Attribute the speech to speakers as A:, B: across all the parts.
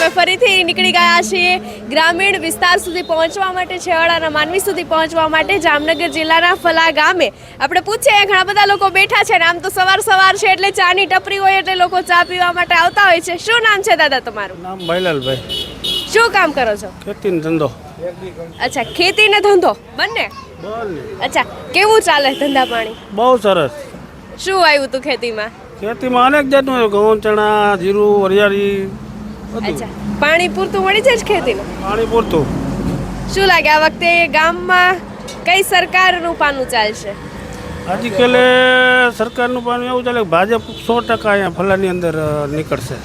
A: અમે ફરીથી નીકળી ગયા છીએ ગ્રામીણ વિસ્તાર સુધી પહોંચવા માટે, છેવાડાના માનવી સુધી પહોંચવા માટે. જામનગર જિલ્લાના ફલા ગામે આપણે પૂછીએ, ઘણા બધા લોકો બેઠા છે ને આમ તો સવાર છે એટલે ચાની ટપરી હોય એટલે લોકો ચા પીવા માટે આવતા હોય છે. શું નામ છે દાદા તમારું?
B: નામ ભાઈલાલભાઈ.
A: શું કામ કરો છો?
B: ખેતીનો ધંધો.
A: અચ્છા, ખેતી ને ધંધો બંને? અચ્છા, કેવું ચાલે ધંધા પાણી?
B: બહુ સરસ.
A: શું આવ્યું તું ખેતીમાં?
B: ખેતીમાં અનેક જાતનું ઘઉં, ચણા, જીરું, વરિયાળી બધું.
A: અચ્છા, પાણી પૂરતું મળી જાય છે ખેતીનું?
B: પાણી પૂરતું.
A: શું લાગે આ વખતે ગામમાં કઈ સરકારનું પાનું ચાલશે?
B: આજકાલે સરકારનું પાનું એવું ચાલે કે ભાજપ 100% અહીંયા ફલાની અંદર નીકળશે,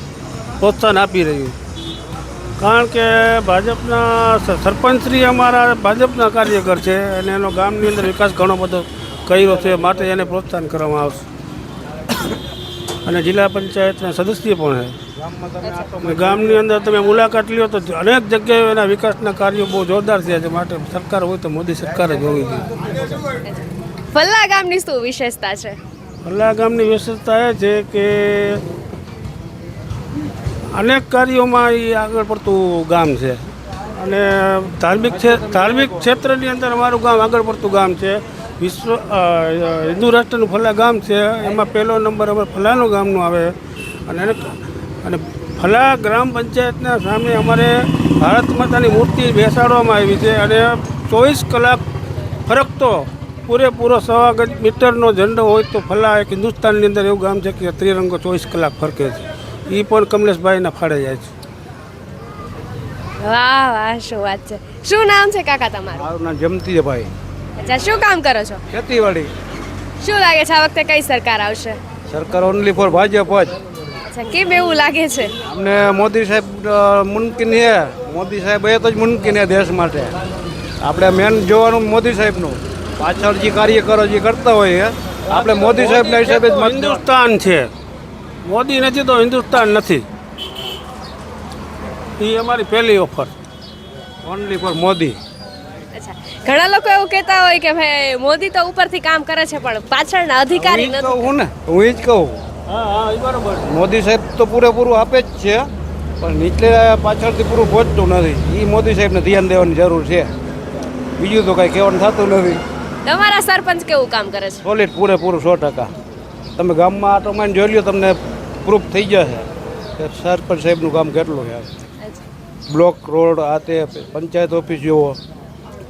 B: પ્રોત્સાહન આપી રહ્યું. કારણ કે ભાજપના સરપંચશ્રી અમારા ભાજપના કાર્યકર છે અને એનો ગામની અંદર વિકાસ ઘણો બધો કર્યો છે, માટે એને પ્રોત્સાહન કરવામાં આવશે. અને જિલ્લા પંચાયતના સદસ્ય પણ છે. ગામની અંદર તમે મુલાકાત લ્યો તો અનેક જગ્યાએ એના વિકાસના કાર્યો બહુ જોરદાર થયા છે, માટે સરકાર હોય તો મોદી સરકાર જ હોવી જોઈએ.
A: ફલ્લા ગામની શું વિશેષતા છે?
B: ફલ્લા ગામની વિશેષતા એ છે કે અનેક કાર્યોમાં એ આગળ પડતું ગામ છે અને ધાર્મિક ક્ષેત્રની અંદર અમારું ગામ આગળ પડતું ગામ છે. વિશ્વ હિન્દુ રાષ્ટ્રનું ફલા ગામ છે, એમાં પહેલો નંબર અમારે ફલાનું ગામનું આવે. અને ફલા ગ્રામ પંચાયતના સામે અમારે ભારત માતાની મૂર્તિ બેસાડવામાં આવી છે અને 24 કલાક ફરકતો પૂરેપૂરો 1.25 મીટરનો ઝંડો હોય તો ફલા એક હિન્દુસ્તાનની અંદર એવું ગામ છે કે ત્રિરંગો 24 કલાક ફરકે છે. એ પણ કમલેશભાઈના ફાળે જાય છે.
A: વાહ વાહ, શું વાત છે. શું નામ છે કાકા તમારું?
B: મારું નામ જમતીભાઈ.
A: અચ્છા, શું કામ કરો છો?
B: ખેતીવાડી.
A: શું લાગે છે આ વખતે કઈ સરકાર આવશે?
B: સરકાર ઓનલી ફોર ભાજપ જ.
A: અચ્છા, કેમ એવું લાગે છે?
B: અમને મોદી સાહેબ મુમકિન છે. મોદી સાહેબ એ તો જ મુમકિન છે દેશ માટે. આપણે મેન જોવાનું મોદી સાહેબનું. પાછળ જે કાર્યકરો જે કરતા હોય આપણે મોદી સાહેબના હિસાબે જ. હિન્દુસ્તાન છે, મોદી નથી તો હિન્દુસ્તાન નથી. એ અમારી પહેલી ઓફર, ઓનલી ફોર મોદી.
A: અચ્છા, ઘણા લોકો એવું કહેતા હોય કે ભાઈ મોદી તો ઉપરથી કામ કરે છે પણ પાછળના અધિકારી નથી.
B: હું એ જ કહું. હા, એ બરાબર. મોદી સાહેબ તો પૂરેપૂરું આપે જ છે પણ નીચે પાછળથી પૂરું પહોંચતું નથી. એ મોદી સાહેબને ધ્યાન દેવાની જરૂર છે. બીજું તો કાંઈ કહેવાનું થતું નથી.
A: તમારા સરપંચ કેવું કામ કરે છે?
B: સોલિડ, પૂરેપૂરું 100%. તમે ગામમાં આટો માઈને જોઈ લ્યો, તમને પ્રૂફ થઈ જશે કે સરપંચ સાહેબનું કામ કેટલું છે. બ્લોક રોડ આ તે પંચાયત ઓફિસ જુઓ,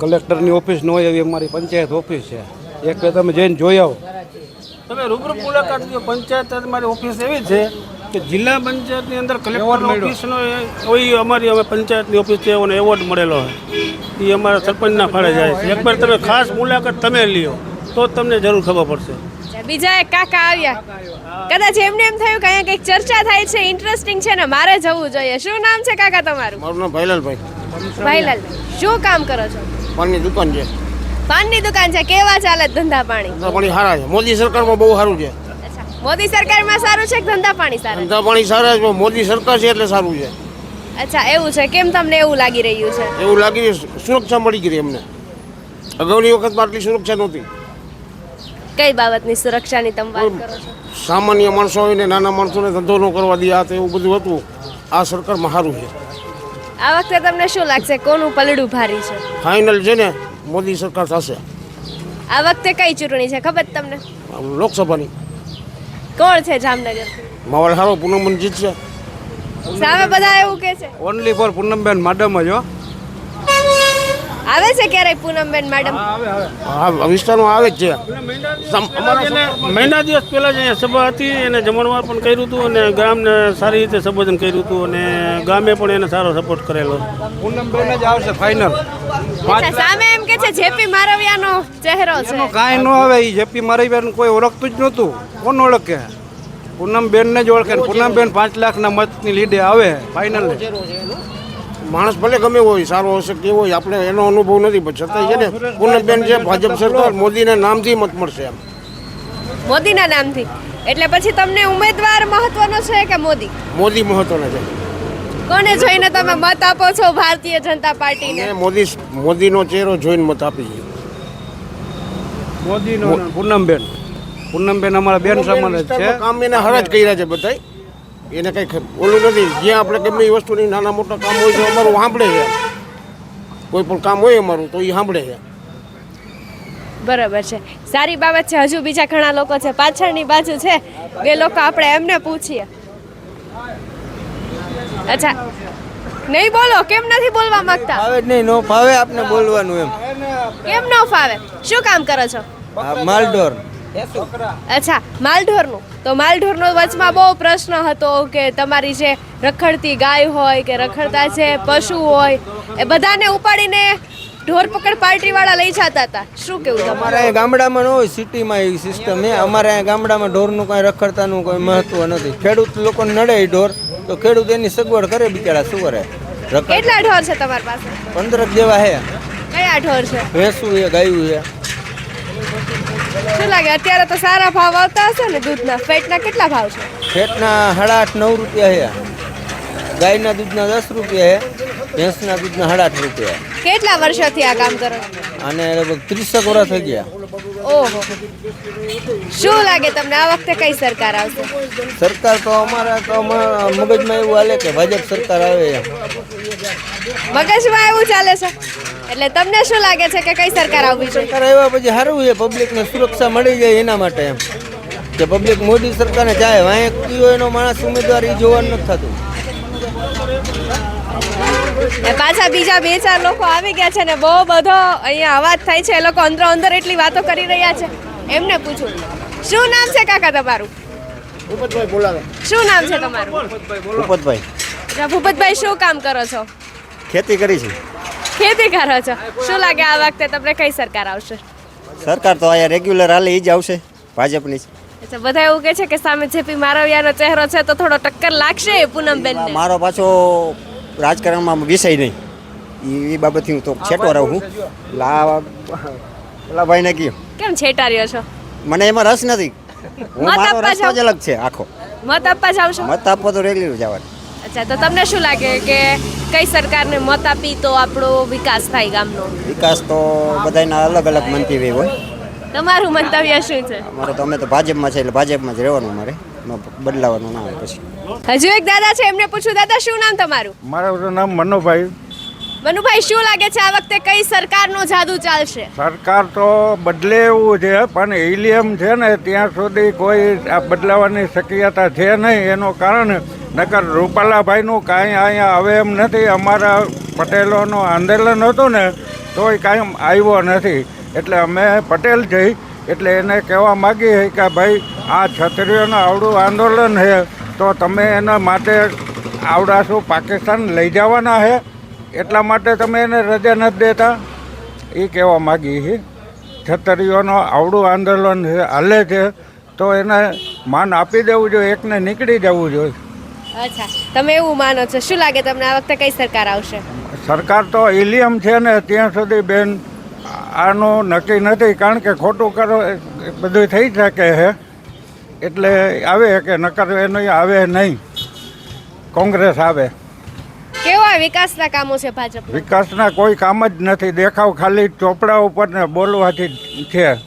B: કલેક્ટરની ઓફિસ ન હોય એવી અમારી પંચાયત ઓફિસ છે. એક બે તમે જઈને જોઈ આવો. તમે રૂબરૂ મુલાકાત લો. પંચાયત અમારી ઓફિસ એવી છે કે જિલ્લા પંચાયતની અંદર કલેક્ટર ઓફિસનો હોય અમારી અમે પંચાયતની ઓફિસ છે, એનો એવોર્ડ મળેલો છે. એ અમારા સરપંચના ફાળે જાય છે. એકવાર તમે ખાસ મુલાકાત તમે લ્યો તો જ તમને જરૂર ખબર પડશે.
A: બીજા એક કાકા આવ્યા, કદાચ એમને એમ થયું કે અહીંયા કંઈક ચર્ચા થાય છે, ઇન્ટરેસ્ટિંગ છે ને મારે જવું જોઈએ. શું નામ છે કાકા તમારું?
C: મારું નામ ભાઈલાલભાઈ.
A: ભાઈલાલભાઈ, શું કામ કરો છો?
C: પાનની દુકાન છે.
A: પાનની દુકાન છે. કેવા ચાલે ધંધા પાણી?
C: ધંધા પાણી સારા છે. મોદી સરકારમાં બહુ સારું છે.
A: અચ્છા, મોદી સરકારમાં સારું છે કે ધંધા પાણી સારા?
C: ધંધા પાણી સારા છે. મોદી સરકાર છે એટલે સારું છે.
A: અચ્છા, એવું છે. કેમ તમને એવું લાગી રહ્યું છે?
C: એવું લાગી સુરક્ષા મળી ગઈ અમને. અગાઉની વખતમાં આટલી સુરક્ષા નહોતી.
A: કઈ બાબતની સુરક્ષાની તમે વાત કરો છો?
C: સામાન્ય માણસો હોય ને નાના માણસોને ધંધો ન કરવા દે, આ તો એવું બધું હતું. આ સરકારમાં સારું છે.
A: આ વખતે તમને શું લાગશે કોનું પલડું ભારી છે?
C: ફાઇનલ છે ને મોદી સરકાર થશે.
A: આ વખતે કઈ ચૂંટણી છે ખબર તમને?
C: લોકસભાની.
A: કોણ છે જામનગર?
C: માહોલ સારો, પૂનમબેન જીતશે.
A: સામે બધા એવું કહે છે.
B: ઓનલી ફોર પૂનમબેન મેડમ જ.
A: આવે છે ક્યારેય પૂનમબેન મેડમ?
C: હા, વિસ્તારમાં આવે જ છે.
B: મહિના દિવસ પહેલાં જ અહીંયા સભા હતી, એને જમણવાર પણ કર્યું હતું અને ગામને સારી રીતે સંબોધન કર્યું હતું અને ગામે પણ એને સારો સપોર્ટ કરેલો. પૂનમબેન જ આવશે ફાઇનલ.
A: સામે એમ કે છે જેપી મારવિયાનો ચહેરો છે.
B: કાંઈ ન આવે. એ જેપી મારવિયાનું કોઈ ઓળખતું જ નહોતું. કોણ ઓળખે? પૂનમબેનને જ ઓળખે. પૂનમબેન 5 લાખના મતની લીડે આવે ફાઇનલ.
C: માણસ ભલે ગમે હોય, સારો હશે કેવો હોય, આપણે એનો અનુભવ નથી પણ છતાંય છે ને પૂનમબેન છે. ભાજપ સરકાર મોદીના નામથી મત મળશે. એમ
A: મોદીના નામથી. એટલે પછી તમને ઉમેદવાર મહત્વનો છે કે મોદી?
C: મોદી મહત્વના છે.
A: કોને જોઈને તમે મત આપો છો ભારતીય જનતા પાર્ટીને?
C: મોદીનો ચહેરો જોઈને મત આપી.
B: મોદીનો પૂનમબેન અમારા બેન સમાન જ છે.
C: કામ એને હરાજ કર્યા છે બધાય. એને કંઈ ઓલું નથી. જ્યાં આપણે ગમે એ વસ્તુની નાના મોટા કામ હોય તો અમારું સાંભળે છે. કોઈ પણ કામ હોય અમારું તો એ સાંભળે છે.
A: બરાબર છે, સારી બાબત છે. હજુ બીજા ઘણા લોકો છે પાછળની બાજુ છે, એ લોકો આપણે એમને પૂછીએ. અચ્છા, નહીં બોલો, કેમ નથી બોલવા માંગતા?
D: ફાવે જ નહીં, નો ફાવે આપને બોલવાનું એમ.
A: કેમ ન ફાવે? શું કામ કરો છો?
D: માલઢોર.
A: અચ્છા, માલઢોરનું. તો માલઢોરનો વચમાં બહુ પ્રશ્ન હતો કે તમારી જે રખડતી ગાય હોય કે રખડતા જે પશુ હોય એ બધાને ઉપાડીને ઢોર પકડ પાર્ટીવાળા લઈ જતા હતા. શું કેવું તમારે?
D: અમારે અહીંયા ગામડામાં ન હોય, સિટીમાં એવી સિસ્ટમ છે. અમારે અહીંયા ગામડામાં ઢોરનું કાંઈ રખડતાનું કોઈ મહત્વ નથી. ખેડૂત લોકોને નડે એ ઢોર તો ખેડૂત એની સગવડ કરે, બિચારા શું કરે.
A: કેટલા ઢોર છે તમારી પાસે?
D: 15 જેવા છે.
A: કયા ઢોર છે?
D: ભેંસું છે, ગાયું છે.
A: શું લાગે, અત્યારે તો સારા ભાવ આવતા હશે ને દૂધના? ફેટના કેટલા ભાવ છે?
D: ફેટના 8.5-9 રૂપિયા છે. ગાયના દૂધના 10 રૂપિયા છે. ભેંસના દૂધના 8.5 રૂપિયા.
A: કેટલા વર્ષોથી આ કામ કરો?
D: અને લગભગ 30 વર્ષ થઈ ગયા.
A: ઓહો, શું લાગે તમને આ વખતે કઈ સરકાર આવશે?
D: સરકાર તો અમારા તો મગજમાં એવું હાલે કે ભાજપ સરકાર આવે એમ.
A: મગજમાં એવું ચાલે છે, એટલે તમને શું લાગે છે કે કઈ સરકાર આવવી જોઈએ?
D: સરકાર આવ્યા પછી સારું છે, પબ્લિકને સુરક્ષા મળી જાય એના માટે એમ. કે પબ્લિક મોદી સરકારને ચાહે, વાંહે કયો એનો માણસ ઉમેદવાર એ જોવાનું નથી થતું.
A: પાછા બીજા 2-4 લોકો આવી ગયા છે ને બહુ બધો અહીંયા અવાજ થાય છે. એ લોકો અંદર એટલી વાતો કરી રહ્યા છે. એમને પૂછું, શું નામ છે કાકા તમારું?
C: ભૂપતભાઈ બોલાવે.
A: શું નામ છે તમારું?
D: ભૂપતભાઈ.
A: ભૂપતભાઈ, શું કામ કરો છો?
D: ખેતી કરી છે.
A: ખેતી કરો છો. શું લાગે આ વખતે તમને કઈ સરકાર આવશે?
D: સરકાર તો અહીંયા રેગ્યુલર હાલે એ જ આવશે, ભાજપની.
A: અચ્છા, બધા એવું કહે છે કે સામે જેપી મારવિયાનો ચહેરો છે તો થોડો ટક્કર લાગશે પૂનમબેનને.
D: મારો પાછો રાજકારણમાં વિષય નહીં, એ બાબતથી હું તો છેટો રહું છું. પેલા ભાઈને કહ્યું
A: કેમ છેટા રહ્યો છો?
D: મને એમાં રસ નથી. હું
A: મત
D: મારો
A: આપવા
D: રસ્તો જ અલગ છે આખો.
A: મત આપવા જાવશો?
D: મત આપવો તો રેગ્યુલર જવાનું.
A: અચ્છા, તો તમને શું લાગે કે કઈ સરકારને મત આપી તો આપણો વિકાસ થાય ગામનો?
D: વિકાસ તો બધાના અલગ અલગ મંતવ્ય હોય.
A: તમારું મંતવ્ય શું છે?
D: અમારો તો અમે તો ભાજપમાં છે એટલે ભાજપમાં જ રહેવાનું. અમારે બદલાવાનું ના હોય પછી.
A: હજુ એક દાદા છે, એમને પૂછું. દાદા, શું નામ તમારું?
B: મારું નામ મનુભાઈ.
A: મનુભાઈ, શું લાગે છે આ વખતે કઈ સરકારનો જાદુ ચાલશે?
B: સરકાર તો બદલે એવું છે, પણ હિલિયમ છે ને ત્યાં સુધી કોઈ આ બદલાવાની શક્યતા છે નહીં. એનું કારણ નકર રૂપાલાભાઈનું કાંઈ અહીંયા હવે એમ નથી. અમારા પટેલોનું આંદોલન હતું ને તોય કાંઈ આવ્યો નથી. એટલે અમે પટેલ જઈ એટલે એને કહેવા માગીએ કે ભાઈ આ છત્રીઓનું આવડું આંદોલન છે તો તમે એના માટે આવડા શું પાકિસ્તાન લઈ જવાના છે, એટલા માટે તમે એને રજા નથી દેતા, એ કહેવા માગીએ છીએ. છત્રીઓનું આવડું આંદોલન હાલે છે તો એને માન આપી દેવું જોઈએ, એકને નીકળી જવું જોઈએ.
A: અચ્છા, તમે એવું માનો છો. શું લાગે તમને આ વખતે કઈ સરકાર આવશે?
B: સરકાર તો હિલિયમ છે ને ત્યાં સુધી બેન આનું નક્કી નથી, કારણ કે ખોટું કરો બધું થઈ શકે છે એટલે આવે કે નકર એનું આવે નહીં. કોંગ્રેસ આવે.
A: કેવા વિકાસના કામો છે ભાજપ?
B: વિકાસના કોઈ કામ જ નથી. દેખાવ ખાલી ચોપડા ઉપર ને બોલવાથી છે.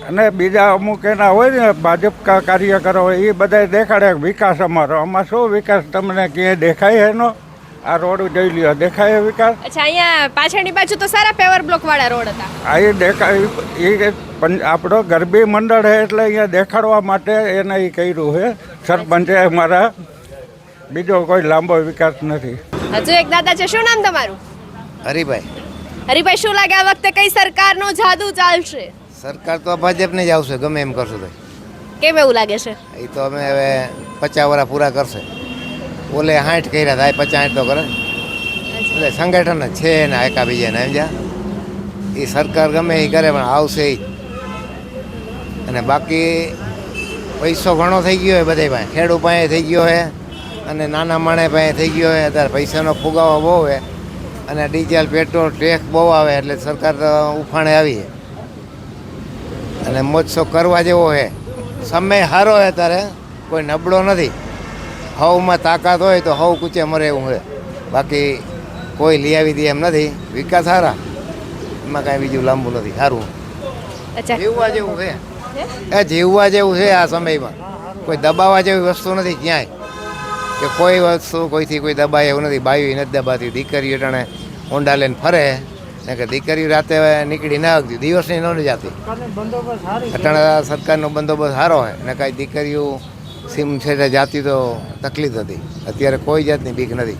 B: અને બીજા અમુક એના હોય ને ભાજપ કાર્યકરો હોય એ બધા દેખાડે વિકાસ અમારો. આમાં શું વિકાસ તમને ક્યાંય દેખાય એનો? આ રોડ જોઈ લ્યો, દેખાય વિકાસ?
A: અચ્છા, અહીંયા પાછળની બાજુ તો સારા પેવર બ્લોક વાળા રોડ હતા.
B: આ એ દેખાય એ આપણો ગરબી મંડળ છે એટલે અહીંયા દેખાડવા માટે એને એ કર્યું છે સરપંચે અમારા. બીજો કોઈ લાંબો વિકાસ નથી.
A: હજુ એક દાદા છે, શું નામ તમારું?
E: હરિભાઈ.
A: હરિભાઈ, શું લાગે આ વખતે કઈ સરકારનો જાદુ ચાલશે?
E: સરકાર તો ભાજપને જ આવશે ગમે એમ કરશું તો.
A: કેમ એવું લાગે છે?
E: એ તો અમે હવે 50 વર્ષ પૂરા કરશે. ઓલે 60 કર્યા થાય, 50 તો કરે. એટલે સંગઠન જ છે ને એકા બીજાને સમજ્યા. એ સરકાર ગમે એ કરે પણ આવશે એ. અને બાકી પૈસો ઘણો થઈ ગયો હોય બધા પાસે, ખેડૂત પાસે થઈ ગયો હોય અને નાના માણે પાસે થઈ ગયો હોય. અત્યારે પૈસાનો ફુગાવો બહુ હોય અને ડીઝલ પેટ્રોલ ટેક્સ બહુ આવે એટલે સરકાર તો ઉફાણે આવી. અને મોજશો કરવા જેવો છે. સમય સારો હોય ત્યારે કોઈ નબળો નથી. હવમાં તાકાત હોય તો હવ કૂચે મરે એવું છે. બાકી કોઈ લઈ આવી દે એમ નથી. વિકાસ સારા, એમાં કાંઈ બીજું લાંબુ નથી. સારું
A: અચ્છા,
E: જીવવા જેવું છે. એ જીવવા જેવું છે આ સમયમાં. કોઈ દબાવવા જેવી વસ્તુ નથી ક્યાંય. કે કોઈ વસ્તુ કોઈથી કોઈ દબાય એવું નથી. બાયું નથી દબાતી. દીકરીઓ અટાણે ઊંડા લઈને ફરે ને કે દીકરીઓ રાતે નીકળી ના આવતી, દિવસની ન જતી. અટાણે સરકારનો બંદોબસ્ત સારો હોય ને કાંઈ દીકરીઓ સીમ છે જાતી તો તકલીફ હતી. અત્યારે કોઈ જાતની બીક નથી.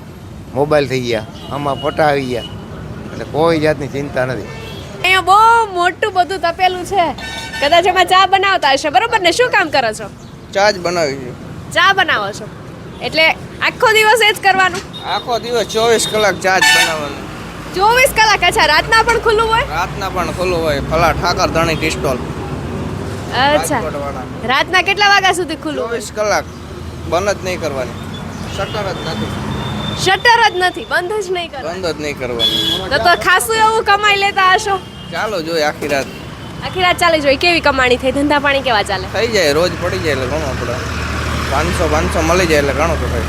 E: મોબાઈલ થઈ ગયા, આમાં ફોટા આવી ગયા, એટલે કોઈ જાતની ચિંતા નથી.
A: અહીંયા બહુ મોટું બધું તપેલું છે, કદાચ એમાં ચા બનાવતા હશે, બરોબર ને? શું કામ કરો છો?
D: ચા જ બનાવી છે.
A: ચા બનાવો છો એટલે આખો દિવસ એ જ કરવાનું?
D: આખો દિવસ 24 કલાક ચા જ બનાવવાનું.
A: 24 કલાક? અચ્છા, રાતના પણ ખુલ્લું હોય?
D: રાતના પણ ખુલ્લું હોય. ફલા ઠાકર ધણી ટી સ્ટોલ.
A: અચ્છા, રાતના કેટલા વાગ્યા સુધી ખુલ્લું હોય?
D: 24 કલાક બંધ જ નહીં કરવાની. શટર જ નથી.
A: શટર જ નથી, બંધ જ નહીં કરવાનું?
D: બંધ જ નહીં કરવાની.
A: તો ખાસું એવું કમાઈ લેતા હશો?
D: ચાલો જોઈએ આખી રાત
A: આખી રાત ચાલી જોઈ. કેવી કમાણી થઈ? ધંધા પાણી કેવા ચાલે?
D: થઈ જાય. રોજ પડી જાય એટલે ઘણું આપણે 500 મળી જાય એટલે ઘણું તો થાય.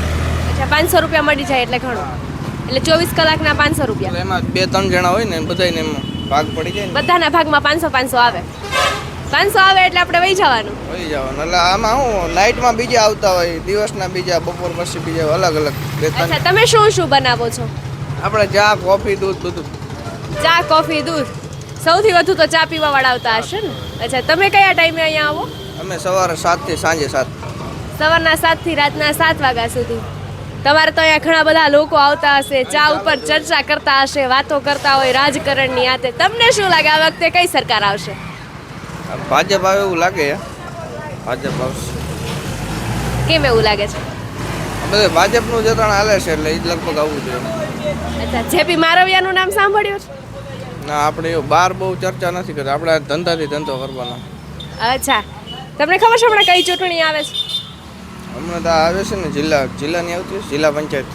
A: અચ્છા, 500 રૂપિયા મળી જાય એટલે ઘણું. એટલે 24 કલાકના 500 રૂપિયા.
D: એટલે એમાં 2-3 જણા હોય ને બધાને એમાં ભાગ પડી જાય ને.
A: બધાના ભાગમાં 500 આવે. 500 આવે એટલે આપણે વહી જવાનું.
D: હોઈ જવાનું. એટલે આમાં હું નાઇટમાં બીજા આવતા હોય, દિવસના બીજા, બપોર પછી બીજા, અલગ અલગ 2-3.
A: અચ્છા, તમે શું શું બનાવો છો?
D: આપણે ચા, કોફી, દૂધ બધું.
A: ચા, કોફી, દૂધ. સૌથી વધુ તો ચા પીવા વાળા આવતા હશે ને? અચ્છા, તમે કયા ટાઈમે અહીંયા આવો?
D: અમે સવારે 7 થી સાંજે 7.
A: સવારના 7 થી રાતના 7 વાગ્યા સુધી. તમારે તો અહીંયા ઘણા બધા લોકો આવતા હશે, ચા ઉપર ચર્ચા કરતા હશે, વાતો કરતા હોય રાજકારણની. આતે તમને શું લાગે આ વખતે કઈ સરકાર આવશે?
D: ભાજપ આવે એવું લાગે. ભાજપ આવશે.
A: કેમ એવું લાગે છે?
D: બધે ભાજપનું જતણ હાલે છે એટલે એ જ લગભગ આવવું જોઈએ.
A: અચ્છા, જેપી મારવિયાનું નામ સાંભળ્યું છે?
D: ના, આપણે એવું બહાર બહુ ચર્ચા નથી કરતા. આપણે ધંધાથી ધંધો કરવાનો.
A: અચ્છા, તમને ખબર છે હમણાં કઈ ચૂંટણી આવે છે?
D: હમણાં તો આવે છે ને જિલ્લાની આવતી હોય, જિલ્લા પંચાયત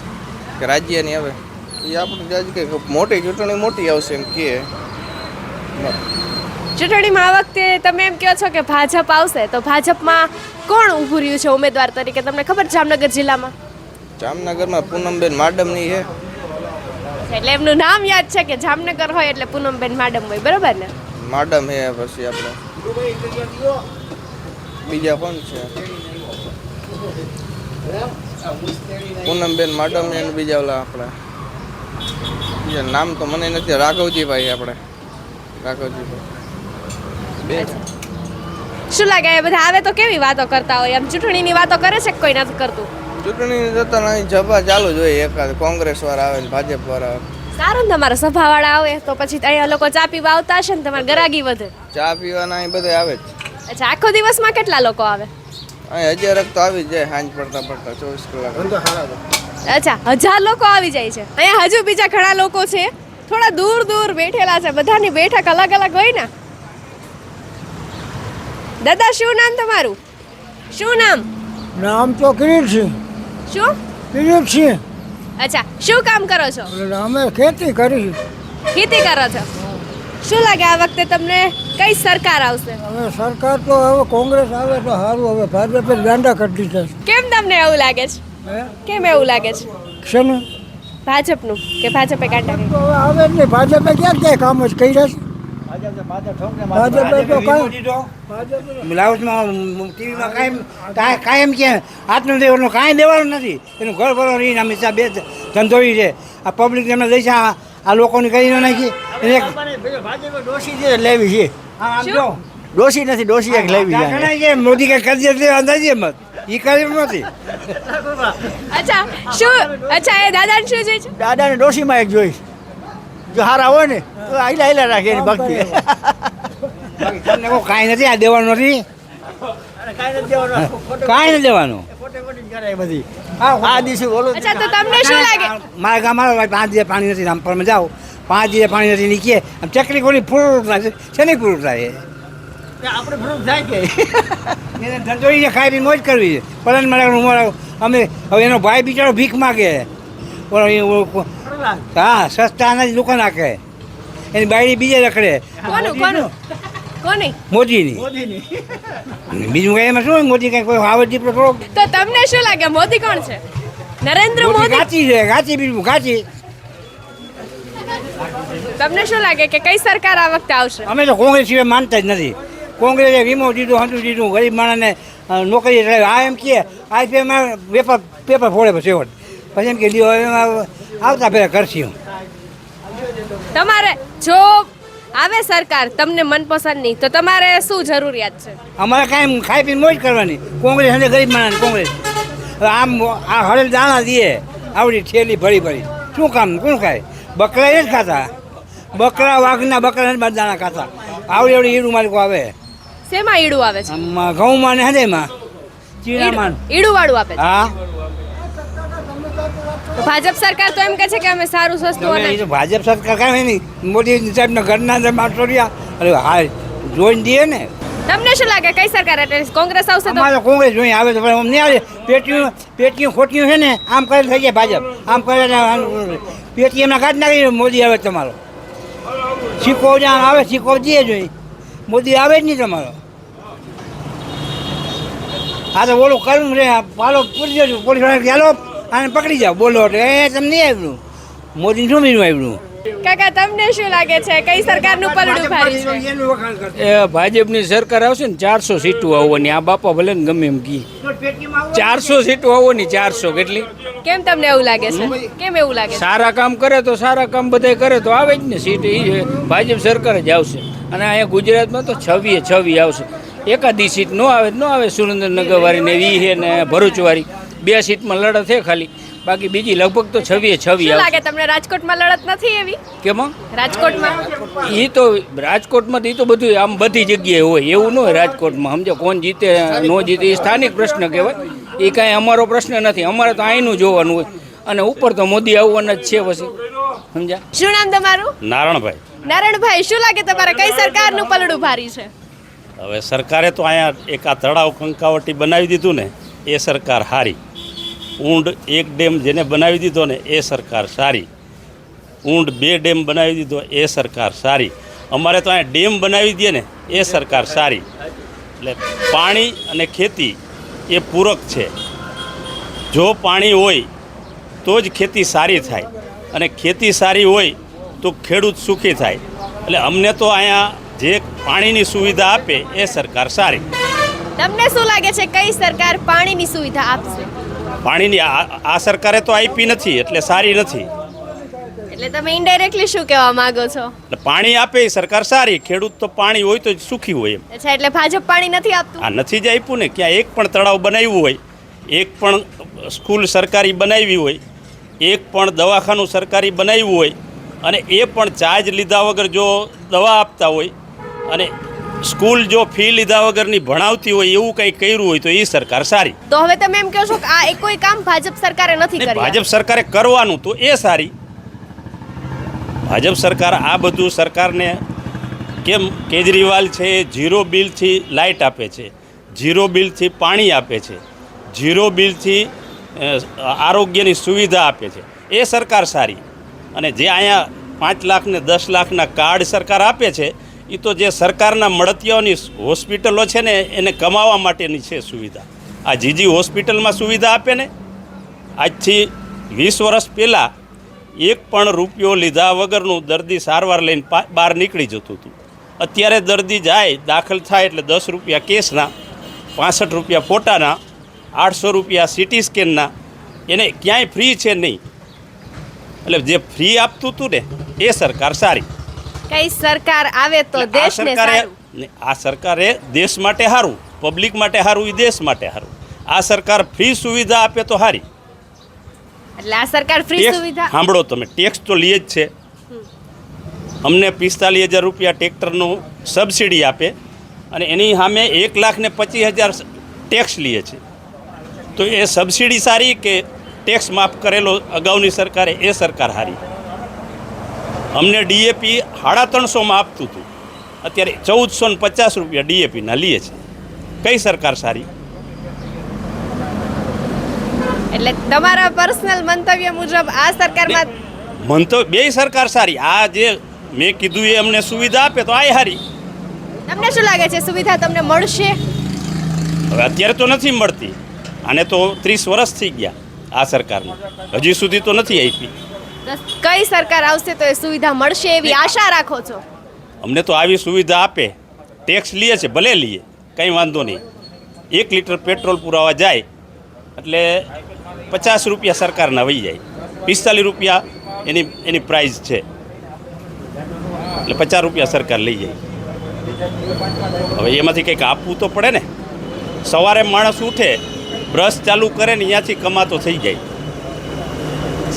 D: કે રાજ્યની આવે. એ આપણે જાજ કે મોટી ચૂંટણી મોટી આવશે એમ કહે.
A: ચૂંટણીમાં આ વખતે તમે એમ કહો છો કે ભાજપ આવશે, તો ભાજપમાં કોણ ઊભું રહ્યું છે ઉમેદવાર તરીકે? તમને ખબર જામનગર જિલ્લામાં?
D: જામનગરમાં પૂનમબેન માડમની છે.
A: એટલે એમનું નામ યાદ છે કે જામનગર હોય એટલે પૂનમબેન માડમ હોય, બરોબર ને?
D: માડમ છે. પછી આપણે બીજા કોણ છે? પૂનમબેન માડમ ને બીજા ઓલા આપણે બીજા નામ તો મને નથી. રાઘવજીભાઈ, આપણે રાઘવજીભાઈ.
A: શું લાગે એ બધા આવે તો કેવી વાતો કરતા હોય? આમ ચૂંટણીની વાતો કરે છે કે કોઈ નથી કરતું?
D: ચૂંટણી જતા અહીં સભા ચાલુ જ હોય. એકાદ કોંગ્રેસ વાળા આવે ને ભાજપ વાળા આવે.
A: સારું ને, તમારા સભાવાળા આવે તો પછી અહીંયા લોકો ચા પીવા આવતા હશે ને, તમારે ગરાગી વધે.
D: ચા પીવાના અહીં બધા આવે જ.
A: અચ્છા, આખો દિવસમાં કેટલા લોકો આવે?
D: અહીં 1000 તો આવી જ જાય. સાંજ પડતા 24 કલાક.
A: અચ્છા, 1000 લોકો આવી જાય છે. અહીંયા હજુ બીજા ઘણા લોકો છે, થોડા દૂર દૂર બેઠેલા છે. બધાની બેઠક અલગ અલગ હોય ને. દાદા, શું નામ તમારું? શું નામ?
F: નામ તો કિરીટસિંહ.
A: શું?
F: કિરીટસિંહ.
A: અચ્છા, શું કામ કરો છો?
F: અમે ખેતી કરી.
A: ખેતી કરો છો. શું લાગે આ વખતે તમને કઈ સરકાર આવશે?
F: હવે સરકાર તો હવે કોંગ્રેસ આવે તો સારું. હવે ભાજપે ગાંડા કરી દીધા છે.
A: કેમ તમને એવું લાગે છે? કેમ એવું લાગે છે?
F: શેનું?
A: ભાજપનું કે ભાજપે કાંટા
F: તો હવે આવે જ નહીં. ભાજપે ક્યાં ક્યાં કામ જ કર્યા છે? ભાજપે તો
G: બ્લાઉઝમાં ટીવીમાં કાયમ છે. આત્મનિર્ભરનું કાંઈ દેવાનું નથી. એનું ઘર ભરવાનું રહીને હંમેશા બે ધંધોઈ છે. આ પબ્લિક એમને દઈ છે. આ લોકોની કરી ન નાખી એને ભાજપે ડોસી છે લેવી છે. આમ જો ડોસી નથી, ડોસી એક લેવી છે. મોદી કઈ કરી દે અંદાજે મત એ કર્યું નથી.
A: અચ્છા, શું? અચ્છા, એ દાદાને શું જોઈ છે?
G: દાદાને ડોસીમાં એક જોઈશ. જો હારા હોય ને તો આઈલા આઈલા રાખે એની ભક્તિ. તમને કોઈ કાંઈ નથી. આ દેવાનું નથી. કાંઈ નથી દેવાનું. બધી આ દિવસે બોલો.
A: અચ્છા, તો તમને શું લાગે?
G: મારા ગામમાં 5 દિવસ પાણી નથી. રામપરમાં જાઓ 5 દિવસ પાણી નથી. નીકળે આમ ચકલી કોની ફ્રૂટ થાય છે નહીં ફ્રૂટ થાય આપણે ફ્રૂટ થાય કે ધંધોઈને ખાઈ પીને મોજ કરવી છે. પલન મળે અમે હવે એનો ભાઈ બિચારો ભીખ માગે. હા, સસ્તા નથી દુકાન નાખે. એની બાયડી બીજે રખડે.
A: કોનું? કોની?
G: મોદીની. બીજું કઈ એમાં શું? મોદી કઈ કોઈ આવડ દીપડો થોડો.
A: તો તમને શું લાગે મોદી કોણ છે? નરેન્દ્ર મોદી?
G: ગાચી છે. ગાચી બીજું ગાચી.
A: તમને શું લાગે કે કઈ સરકાર આ વખતે આવશે?
G: અમે તો કોંગ્રેસ સિવાય માનતા જ નથી. કોંગ્રેસે વીમો દીધો, હતું દીધું. ગરીબ માણસને નોકરી એટલે આ એમ કહે આ પેમાં પેપર ફોડે પછી છેવટ પછી એમ કે લ્યો એમાં આવતા પહેલાં કરશું.
A: તમારે જો આવે સરકાર તમને મનપસંદની તો તમારે શું જરૂરિયાત છે?
G: અમારે કાંઈ ખાઈ પીને મોજ કરવાની. કોંગ્રેસ અને ગરીબ માણસ કોંગ્રેસ હવે આમ આ હળેલ દાણા દે આવડી ઠેલી ભરી ભરી શું કામ કોણ ખાય? બકરા એ જ ખાતા, બકરા વાઘના બકરા જ દાણા ખાતા. આવડી આવડી ઈડું માલિકો આવે
A: શેમાં ઈડું આવે છે?
G: આમાં ઘઉંમાં ને હદેમાં ચીણામાં.
A: ઈડું વાળું આપે છે.
G: હા
A: તો ભાજપ સરકાર તો એમ કહે છે કે અમે સારું સસ્તું
G: એ
A: અને
G: તો ભાજપ સરકાર કાંઈ નહીં. મોદી સાહેબના ઘરના અંદર માણસો રહ્યા અરે હા જોઈને દે ને.
A: તમને શું લાગે કઈ સરકાર એટલે કોંગ્રેસ આવશે તો?
G: અમારે કોંગ્રેસ જોઈએ આવે તો પણ અમને આવે પેટીયું ખોટીયું છે ને આમ કરે થઈ જાય ભાજપ આમ કરે પેટી એમના કાઢ નાખી મોદી આવે તમારો સિક્કો જ્યાં આવે સિક્કો દે જોઈએ મોદી આવે જ નહીં તમારો. હા તો ઓલું કરવું રે પાલો પૂરી દેજો પોલીસ વાળા ચાલો આને પકડી જાઓ બોલો એટલે એ તમને નહીં આવ્યું મોદી શું બીજું આવ્યું.
A: કાકા તમને શું લાગે છે કઈ સરકારનું પલડું ભારી છે?
H: એ ભાજપની સરકાર આવશે ને 400 સીટો આવવાની. આ બાપા ભલે ને ગમે એમ કી 400 સીટો આવવાની. 400 કેટલી?
A: કેમ તમને એવું લાગે છે? કેમ એવું લાગે છે?
H: સારા કામ કરે તો સારા કામ બધાય કરે તો આવે જ ને સીટ. એ ભાજપ સરકાર જ આવશે. અને અહીંયા ગુજરાતમાં તો 26 આવશે. એકાદી સીટ ન આવે સુરેન્દ્રનગર વાળી ને વી છે ને ભરૂચ વાળી 2 સીટમાં લડત છે ખાલી. બાકી બીજી લગભગ તો 26
A: શું
H: આવશે.
A: લાગે તમને રાજકોટમાં લડત નથી એવી?
H: કેમાં?
A: રાજકોટમાં
H: એ તો રાજકોટમાં તો એ તો બધું આમ બધી જગ્યાએ હોય એવું ન હોય. રાજકોટમાં સમજો કોણ જીતે ન જીતે એ સ્થાનિક પ્રશ્ન કહેવાય. એ કાંઈ અમારો પ્રશ્ન નથી. અમારે તો અહીંનું જોવાનું હોય અને ઉપર તો મોદી આવવાના જ છે પછી સમજ્યા.
A: શું નામ તમારું?
I: નારણભાઈ.
A: નારણભાઈ શું લાગે તમારે કઈ સરકારનું પલડું ભારી છે?
I: હવે સરકારે તો અહીંયા એક આ તળાવ કંકાવટી બનાવી દીધું ને એ સરકાર સારી. ઊંડ એક ડેમ જેને બનાવી દીધો ને એ સરકાર સારી. ઊંડ 2 ડેમ બનાવી દીધો એ સરકાર સારી. અમારે તો અહીંયા ડેમ બનાવી દે ને એ સરકાર સારી. એટલે પાણી અને ખેતી એ પૂરક છે. જો પાણી હોય તો જ ખેતી સારી થાય અને ખેતી સારી હોય તો ખેડૂત સુખી થાય. એટલે અમને તો અહીંયા જે પાણીની સુવિધા આપે એ સરકાર સારી.
A: તમને શું લાગે છે કઈ સરકાર પાણીની સુવિધા આપશે?
I: પાણીની આ સરકારે તો આપી નથી એટલે સારી નથી.
A: એટલે તમે ઇનડાયરેક્ટલી શું કહેવા માંગો છો?
I: એટલે પાણી આપે એ સરકાર સારી. ખેડૂત તો પાણી હોય તો જ સુખી હોય એમ.
A: અચ્છા એટલે ભાજપ પાણી નથી આપતું?
I: આ નથી જ આપ્યું ને. ક્યાં એક પણ તળાવ બનાવ્યું હોય, એક પણ સ્કૂલ સરકારી બનાવી હોય, એક પણ દવાખાનું સરકારી બનાવ્યું હોય અને એ પણ ચાર્જ લીધા વગર જો દવા આપતા હોય અને સ્કૂલ જો ફી લીધા વગરની ભણાવતી હોય એવું કંઈ કર્યું હોય તો એ સરકાર સારી.
A: તો હવે તમે એમ કહો છો કે આ કોઈ કામ ભાજપ સરકારે નથી કર્યું?
I: ભાજપ સરકારે કરવાનું તો એ સારી. ભાજપ સરકાર આ બધું સરકારને કેમ કેજરીવાલ છે એ 0 બિલથી લાઇટ આપે છે, 0 બિલથી પાણી આપે છે, 0 બિલથી આરોગ્યની સુવિધા આપે છે એ સરકાર સારી. અને જે અહીંયા 5 લાખ ને 10 લાખના કાર્ડ સરકાર આપે છે એ તો જે સરકારના મળતિયાઓની હોસ્પિટલો છે ને એને કમાવા માટેની છે સુવિધા. આ જીજી હોસ્પિટલમાં સુવિધા આપે ને આજથી 20 વર્ષ પહેલાં 1 પણ રૂપિયો લીધા વગરનું દર્દી સારવાર લઈને બહાર નીકળી જતું હતું. અત્યારે દર્દી જાય દાખલ થાય એટલે 10 રૂપિયા કેસના, 65 રૂપિયા ફોટાના, 800 રૂપિયા સિટી સ્કેનના. એને ક્યાંય ફ્રી છે નહીં. એટલે જે ફ્રી આપતું હતું ને એ સરકાર સારી.
A: કઈ સરકાર આવે તો દેશને સારું?
I: આ સરકારે દેશ માટે સારું, પબ્લિક માટે સારું, એ દેશ માટે સારું. આ સરકાર ફ્રી સુવિધા આપે તો સારી.
A: એટલે આ સરકાર ફ્રી સુવિધા
I: સાંભળો તમે, ટેક્સ તો લે જ છે. અમને 45,000 રૂપિયા ટ્રેક્ટરનું સબસિડી આપે અને એની સામે 1,25,000 ટેક્સ લે છે. તો એ સબસિડી સારી કે ટેક્સ માફ કરેલો અગાઉની સરકારે એ સરકાર સારી. અમને ડીએપી 350માં આપતું હતું, અત્યારે 1,450 રૂપિયા ડીએપીના લે છે. કઈ સરકાર સારી?
A: એટલે તમારા પર્સનલ મંતવ્ય મુજબ આ સરકારમાં
I: મંતવ્ય બે સરકાર સારી. આ જે મેં કીધું એ અમને સુવિધા આપે તો આ સારી.
A: તમને શું લાગે છે સુવિધા તમને મળશે?
I: હવે અત્યારે તો નથી મળતી. આને તો 30 વર્ષ થઈ ગયા આ સરકારને, હજી સુધી તો નથી આપી.
A: કઈ સરકાર આવશે તો એ સુવિધા મળશે એવી આશા રાખો છો?
I: અમને તો આવી સુવિધા આપે, ટેક્સ લે છે ભલે લઈએ, કંઈ વાંધો નહીં, 1 લીટર પેટ્રોલ પુરાવા જાય એટલે 50 રૂપિયા સરકારના વહી જાય, 45 રૂપિયા એની પ્રાઇસ છે, એટલે 50 રૂપિયા સરકાર લઈ જાય. હવે એમાંથી કંઈક આપવું તો પડે ને. સવારે માણસ ઉઠે, બ્રશ ચાલુ કરે ને અહીંયાથી કમાતો થઈ જાય.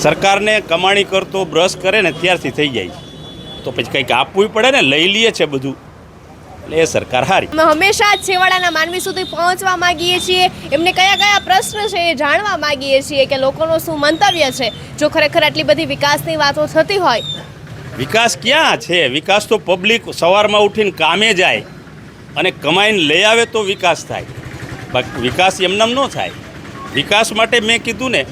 I: સરકારને કમાણી કરતો બ્રશ કરે ને ત્યારથી થઈ જાય, તો પછી કંઈક આપવું પડે ને. લઈ લઈએ છે બધું, એટલે એ સરકાર હારી.
A: અમે હંમેશા જ છેવાડાના માનવી સુધી પહોંચવા માંગીએ છીએ, એમને કયા કયા પ્રશ્ન છે એ જાણવા માંગીએ છીએ કે લોકોનું શું મંતવ્ય છે. જો ખરેખર આટલી બધી વિકાસની વાતો થતી હોય,
I: વિકાસ ક્યાં છે? વિકાસ તો પબ્લિક સવારમાં ઉઠીને કામે જાય અને કમાઈને લઈ આવે તો વિકાસ થાય. બાકી વિકાસ એમનેમ ન થાય. વિકાસ માટે મેં કીધું ને,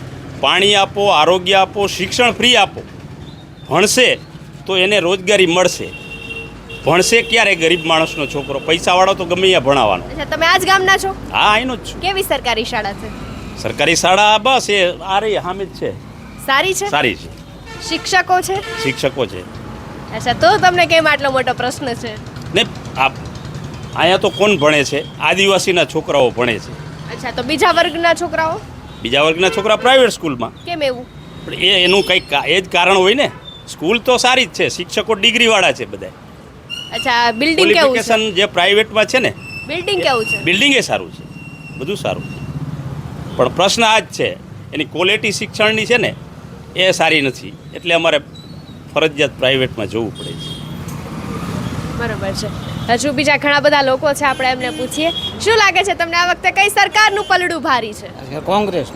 I: પાણી આપો, આરોગ્ય આપો, શિક્ષણ ફ્રી આપો. ભણશે તો એને રોજગારી મળશે. ભણશે ક્યારે ગરીબ માણસનો છોકરો? પૈસાવાળો તો ગમે ત્યાં ભણાવવાનો.
A: અચ્છા, તમે આ જ ગામના છો?
I: હા, અહીંનો જ છું.
A: કેવી સરકારી શાળા છે?
I: સરકારી શાળા બસ એ આ રહી સામે જ છે.
A: સારી છે?
I: સારી છે.
A: શિક્ષકો છે?
I: શિક્ષકો છે
A: અચ્છા, તો તમને કેમ આટલો મોટો પ્રશ્ન છે?
I: ને અહીંયા તો કોણ ભણે છે? આદિવાસીના છોકરાઓ ભણે છે.
A: અચ્છા, તો બીજા વર્ગના છોકરાઓ?
I: બીજા વર્ગના છોકરા પ્રાઇવેટ સ્કૂલમાં.
A: કેમ એવું?
I: પણ એનું કંઈક એ જ કારણ હોય ને. સ્કૂલ તો સારી જ છે, શિક્ષકો ડિગ્રીવાળા છે બધા.
A: અચ્છા, બિલ્ડિંગ કેવું છે?
I: ક્વોલિફિકેશન જે પ્રાઇવેટમાં છે ને,
A: બિલ્ડિંગ કેવું છે?
I: બિલ્ડિંગ એ સારું છે, બધું સારું છે. પણ પ્રશ્ન આ જ છે, એની ક્વોલિટી શિક્ષણની છે ને એ સારી નથી, એટલે અમારે ફરજિયાત પ્રાઇવેટમાં જવું પડે છે.
A: બરોબર છે. હજુ બીજા ઘણા બધા લોકો છે, આપણે એમને પૂછીએ. શું લાગે છે તમને આ વખતે કઈ સરકારનું પલડું ભારી છે?
D: કોંગ્રેસ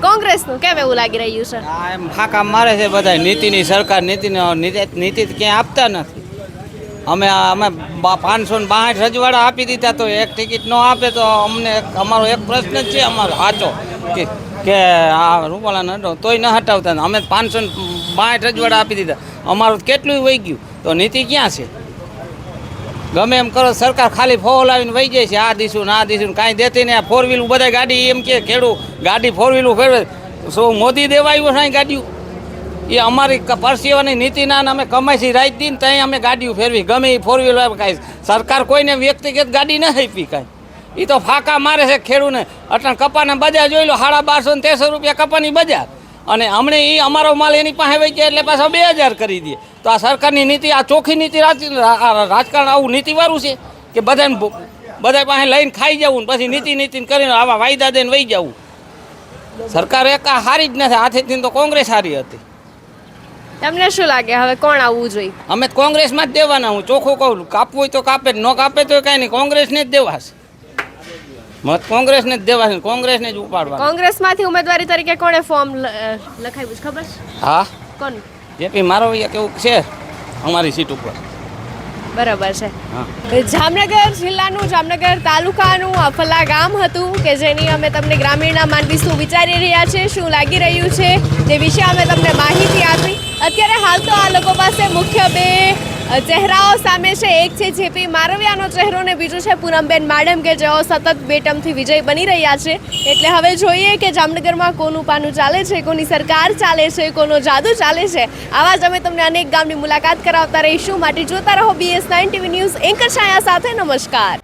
A: કોંગ્રેસનું કેમ એવું લાગી રહ્યું છે?
D: આ એમ ફાંકા મારે છે બધા. નીતિની સરકાર નીતિ ક્યાંય આપતા નથી. અમે 562 રજવાડા આપી દીધા, તો એક ટિકિટ ન આપે તો અમને અમારો એક પ્રશ્ન જ છે અમારો સાચો કે આ રૂપાલા ન તોય ન હટાવતા. અમે 562 રજવાડા આપી દીધા, અમારું કેટલું વહી ગયું. તો નીતિ ક્યાં છે? ગમે એમ કરો, સરકાર ખાલી ફોલ આવીને વહી જાય છે. આ દીશું ને આ દીશું કાંઈ દેતી ને. 4 વ્હીલ બધા ગાડી એમ કે ખેડૂત ગાડી 4 વ્હીલ ફેરવે. શું મોદી દેવા આવ્યો છે ગાડીઓ? એ અમારી પરસેવાની નીતિના અમે કમાઈથી રાત દિન ત્યાં અમે ગાડીઓ ફેરવી. ગમે એ 4 વ્હીલ કાંઈ સરકાર કોઈને વ્યક્તિગત ગાડી ન આપી કાંઈ. એ તો ફાંકા મારે છે ખેડૂને. અટણ કપાના બજાર જોઈ લો, 1250 ને 1300 રૂપિયા કપાની બજાર. અને હમણે એ અમારો માલ એની પાસે વહી જાય એટલે પાછા 2000 કરી દે. તો આ સરકારની નીતિ, આ ચોખ્ખી નીતિ, રાજકારણ આવું નીતિવાળું છે કે બધા પાસે લઈને ખાઈ જવું પછી નીતિ કરીને આવા વાયદા દઈને વહી જવું. સરકાર એક આ હારી જ નથી. આથી તો કોંગ્રેસ હારી હતી.
A: તમને શું લાગે હવે કોણ આવવું જોઈએ?
D: અમે કોંગ્રેસમાં જ દેવાના. હું ચોખ્ખું કહું, કાપવું હોય તો કાપે, ન કાપે તો કાંઈ નહીં. કોંગ્રેસને જ દેવાશે. મત કોંગ્રેસને જ દેવાશે, કોંગ્રેસને જ ઉપાડવા.
A: કોંગ્રેસમાંથી ઉમેદવારી તરીકે કોણે ફોર્મ લખાવ્યું છે ખબર છે?
D: હા,
A: કોણ?
D: જેપી મારવૈયા કેવું છે અમારી સીટ ઉપર.
A: બરાબર છે. જામનગર જિલ્લાનું, જામનગર તાલુકાનું અફલા ગામ હતું કે જેની અમે તમને ગ્રામીણના માનવી શું વિચારી રહ્યા છે, શું લાગી રહ્યું છે તે વિશે અમે તમને માહિતી આપી. અત્યારે હાલ તો આ લોકો પાસે મુખ્ય બે ચહેરાઓ સામે છે. એક છે જેપી મારવિયાનો ચહેરો ને બીજું છે પૂનમબેન માડમ કે જેઓ સતત 2 ટર્મથી વિજય બની રહ્યા છે. એટલે હવે જોઈએ કે જામનગરમાં કોનું પાનું ચાલે છે, કોની સરકાર ચાલે છે, કોનો જાદુ ચાલે છે. આવા જ અમે તમને અનેક ગામની મુલાકાત કરાવતા રહીશું. માટે જોતા રહો BS9 TV ન્યૂઝ એન્કર છાયા સાથે. નમસ્કાર.